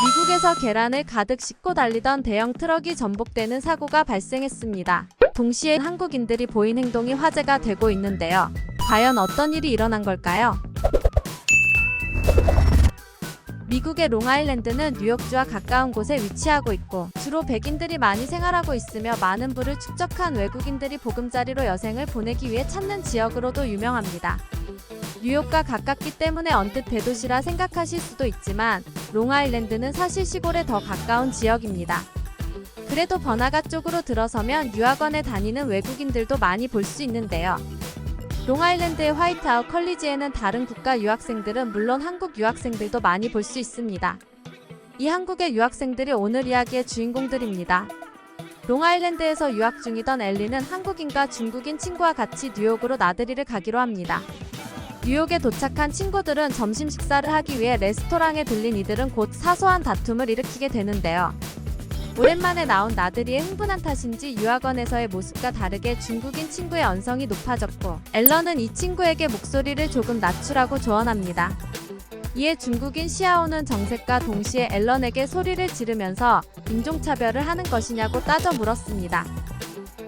미국에서 계란을 가득 싣고 달리던 대형 트럭이 전복되는 사고가 발생했습니다. 동시에 한국인들이 보인 행동이 화제가 되고 있는데요. 과연 어떤 일이 일어난 걸까요? 미국의 롱아일랜드는 뉴욕주와 가까운 곳에 위치하고 있고 주로 백인들이 많이 생활하고 있으며 많은 부를 축적한 외국인들이 보금자리로 여생을 보내기 위해 찾는 지역으로도 유명합니다. 뉴욕과 가깝기 때문에 언뜻 대도시라 생각하실 수도 있지만 롱아일랜드는 사실 시골에 더 가까운 지역입니다. 그래도 번화가 쪽으로 들어서면 유학원에 다니는 외국인들도 많이 볼 수 있는데요. 롱아일랜드의 화이트아웃 컬리지에는 다른 국가 유학생들은 물론 한국 유학생들도 많이 볼 수 있습니다. 이 한국의 유학생들이 오늘 이야기의 주인공들입니다. 롱아일랜드에서 유학 중이던 엘리는 한국인과 중국인 친구와 같이 뉴욕으로 나들이를 가기로 합니다. 뉴욕에 도착한 친구들은 점심 식사를 하기 위해 레스토랑에 들린 이들은 곧 사소한 다툼을 일으키게 되는데요. 오랜만에 나온 나들이에 흥분한 탓인지 유학원에서의 모습과 다르게 중국인 친구의 언성이 높아졌고 앨런은 이 친구에게 목소리를 조금 낮추라고 조언합니다. 이에 중국인 시아오는 정색과 동시에 앨런에게 소리를 지르면서 인종차별을 하는 것이냐고 따져 물었습니다.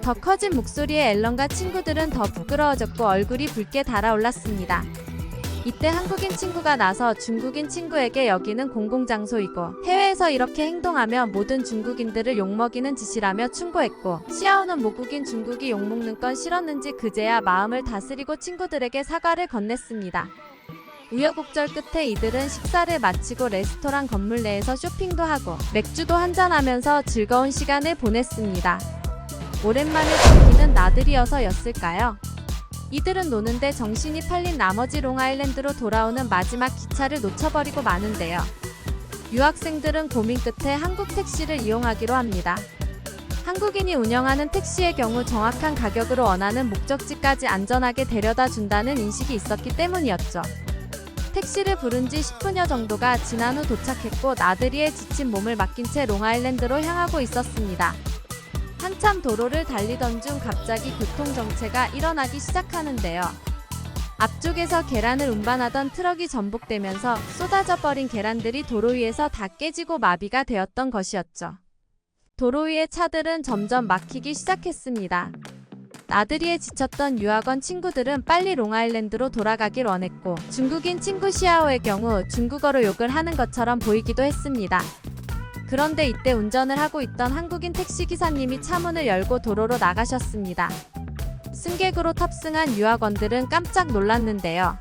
더 커진 목소리에 앨런과 친구들은 더 부끄러워졌고 얼굴이 붉게 달아올랐습니다. 이때 한국인 친구가 나서 중국인 친구에게 여기는 공공장소이고 해외에서 이렇게 행동하면 모든 중국인들을 욕먹이는 짓이라며 충고했고 시아오는 모국인 중국이 욕먹는 건 싫었는지 그제야 마음을 다스리고 친구들에게 사과를 건넸습니다. 우여곡절 끝에 이들은 식사를 마치고 레스토랑 건물 내에서 쇼핑도 하고 맥주도 한잔하면서 즐거운 시간을 보냈습니다. 오랜만에 즐기는 나들이여서였을까요? 이들은 노는데 정신이 팔린 나머지 롱아일랜드로 돌아오는 마지막 기차를 놓쳐버리고 마는데요. 유학생들은 고민 끝에 한국 택시를 이용하기로 합니다. 한국인이 운영하는 택시의 경우 정확한 가격으로 원하는 목적지까지 안전하게 데려다 준다는 인식이 있었기 때문이었죠. 택시를 부른 지 10분여 정도가 지난 후 도착했고 나들이에 지친 몸을 맡긴 채 롱아일랜드로 향하고 있었습니다. 한참 도로를 달리던 중 갑자기 교통정체가 일어나기 시작하는데요. 앞쪽에서 계란을 운반하던 트럭이 전복되면서 쏟아져 버린 계란들이 도로 위에서 다 깨지고 마비가 되었던 것이었죠. 도로 위의 차들은 점점 막히기 시작했습니다. 나들이에 지쳤던 유학원 친구들은 빨리 롱아일랜드로 돌아가길 원했고 중국인 친구 시아오의 경우 중국어로 욕을 하는 것처럼 보이기도 했습니다. 그런데 이때 운전을 하고 있던 한국인 택시기사님이 차문을 열고 도로로 나가셨습니다. 승객으로 탑승한 유학원들은 깜짝 놀랐는데요.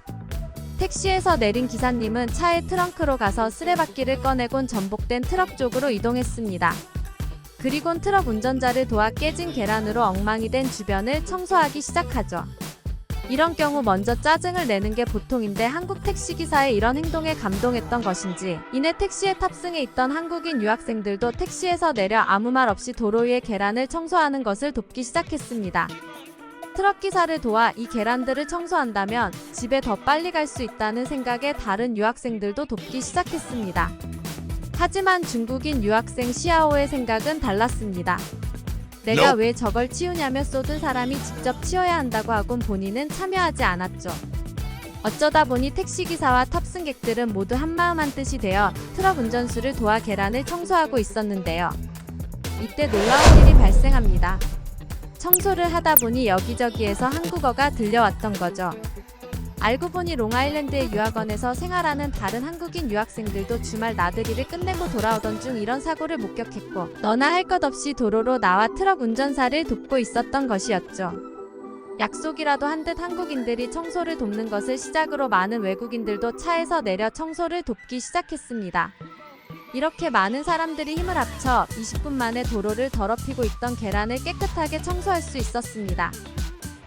택시에서 내린 기사님은 차의 트렁크로 가서 쓰레받기를 꺼내곤 전복된 트럭 쪽으로 이동했습니다. 그리곤 트럭 운전자를 도와 깨진 계란으로 엉망이 된 주변을 청소하기 시작하죠. 이런 경우 먼저 짜증을 내는 게 보통인데 한국 택시기사의 이런 행동에 감동했던 것인지 이내 택시에 탑승해 있던 한국인 유학생들도 택시에서 내려 아무 말 없이 도로 위에 계란을 청소하는 것을 돕기 시작했습니다. 트럭기사를 도와 이 계란들을 청소한다면 집에 더 빨리 갈 수 있다는 생각에 다른 유학생들도 돕기 시작했습니다. 하지만 중국인 유학생 시아오의 생각은 달랐습니다. 내가 왜 저걸 치우냐며 쏟은 사람이 직접 치워야 한다고 하곤 본인은 참여하지 않았죠. 어쩌다 보니 택시기사와 탑승객들은 모두 한마음 한뜻이 되어 트럭 운전수를 도와 계란을 청소하고 있었는데요. 이때 놀라운 일이 발생합니다. 청소를 하다 보니 여기저기에서 한국어가 들려왔던 거죠. 알고 보니 롱아일랜드의 유학원에서 생활하는 다른 한국인 유학생들도 주말 나들이를 끝내고 돌아오던 중 이런 사고를 목격했고 너나 할 것 없이 도로로 나와 트럭 운전사를 돕고 있었던 것이었죠. 약속이라도 한 듯 한국인들이 청소를 돕는 것을 시작으로 많은 외국인들도 차에서 내려 청소를 돕기 시작했습니다. 이렇게 많은 사람들이 힘을 합쳐 20분 만에 도로를 더럽히고 있던 계란을 깨끗하게 청소할 수 있었습니다.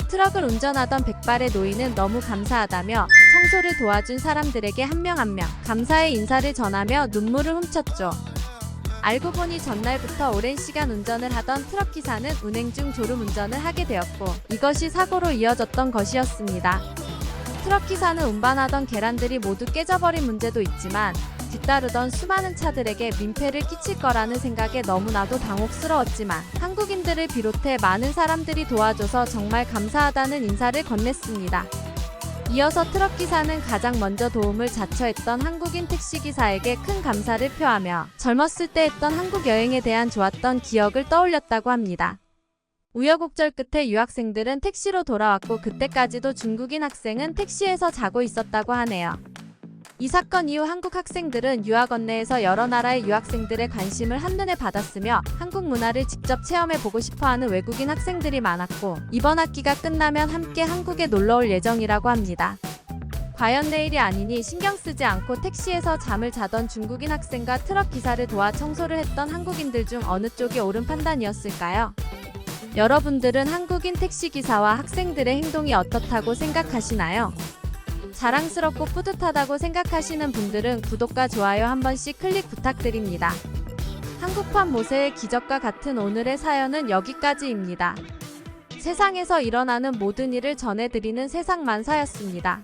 트럭을 운전하던 백발의 노인은 너무 감사하다며 청소를 도와준 사람들에게 한 명 한 명 감사의 인사를 전하며 눈물을 훔쳤죠. 알고 보니 전날부터 오랜 시간 운전을 하던 트럭기사는 운행 중 졸음운전을 하게 되었고 이것이 사고로 이어졌던 것이었습니다. 트럭기사는 운반하던 계란들이 모두 깨져버린 문제도 있지만 뒤따르던 수많은 차들에게 민폐를 끼칠 거라는 생각에 너무나도 당혹스러웠지만 한국인들을 비롯해 많은 사람들이 도와줘서 정말 감사하다는 인사를 건넸습니다. 이어서 트럭 기사는 가장 먼저 도움을 자처했던 한국인 택시기사에게 큰 감사를 표하며 젊었을 때 했던 한국 여행에 대한 좋았던 기억을 떠올렸다고 합니다. 우여곡절 끝에 유학생들은 택시로 돌아왔고 그때까지도 중국인 학생은 택시에서 자고 있었다고 하네요. 이 사건 이후 한국 학생들은 유학원 내에서 여러 나라의 유학생들의 관심을 한눈에 받았으며 한국 문화를 직접 체험해보고 싶어하는 외국인 학생들이 많았고 이번 학기가 끝나면 함께 한국에 놀러올 예정이라고 합니다. 과연 내일이 아니니 신경 쓰지 않고 택시에서 잠을 자던 중국인 학생과 트럭 기사를 도와 청소를 했던 한국인들 중 어느 쪽이 옳은 판단이었을까요? 여러분들은 한국인 택시기사와 학생들의 행동이 어떻다고 생각하시나요? 자랑스럽고 뿌듯하다고 생각하시는 분들은 구독과 좋아요 한 번씩 클릭 부탁드립니다. 한국판 모세의 기적과 같은 오늘의 사연은 여기까지입니다. 세상에서 일어나는 모든 일을 전해드리는 세상만사였습니다.